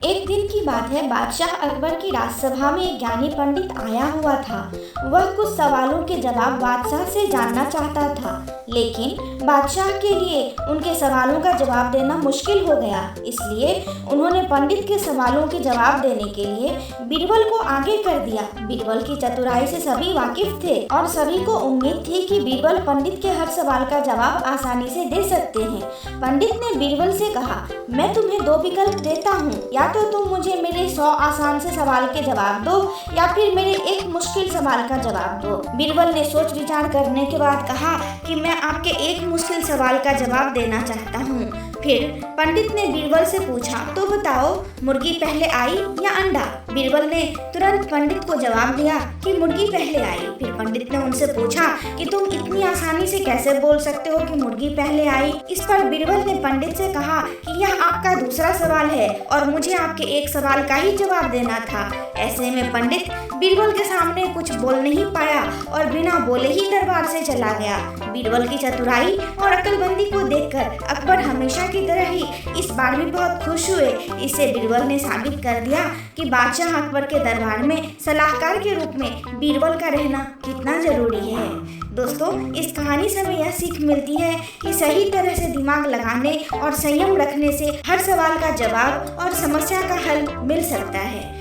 एक दिन की बात है। बादशाह अकबर की राजसभा में एक ज्ञानी पंडित आया हुआ था। वह कुछ सवालों के जवाब बादशाह से जानना चाहता था, लेकिन बादशाह के लिए उनके सवालों का जवाब देना मुश्किल हो गया। इसलिए उन्होंने पंडित के सवालों के जवाब देने के लिए बीरबल को आगे कर दिया। बीरबल की चतुराई से सभी वाकिफ थे और सभी को उम्मीद थी कि बीरबल पंडित के हर सवाल का जवाब आसानी से दे सकते हैं। पंडित ने बीरबल से कहा, मैं तुम्हें दो विकल्प देता हूँ, या तो तुम मुझे मेरे 100 आसान से सवाल के जवाब दो या फिर मेरे एक मुश्किल सवाल का जवाब दो। बीरबल ने सोच विचार करने के बाद कहा कि मैं आपके एक मुश्किल सवाल का जवाब देना चाहता हूँ। फिर पंडित ने बीरबल से पूछा, तो बताओ, मुर्गी पहले आई या अंडा? बीरबल ने तुरंत पंडित को जवाब दिया कि मुर्गी पहले आई। फिर पंडित ने उनसे पूछा कि तुम इतनी आसानी से कैसे बोल सकते हो कि मुर्गी पहले आई? इस पर बीरबल ने पंडित से कहा कि यह आपका दूसरा सवाल है और मुझे आपके एक सवाल का ही जवाब देना था। ऐसे में पंडित बीरबल के सामने कुछ बोल नहीं पाया और बिना बोले ही दरबार से चला गया। बीरबल की चतुराई और अक्लमंदी को देखकर अकबर हमेशा की तरह ही इस बार भी बहुत खुश हुए। इससे बीरबल ने साबित कर दिया कि बादशाह अकबर के दरबार में सलाहकार के रूप में बीरबल का रहना कितना जरूरी है। दोस्तों, इस कहानी से हमें यह सीख मिलती है कि सही तरह से दिमाग लगाने और संयम रखने से हर सवाल का जवाब और समस्या का हल मिल सकता है।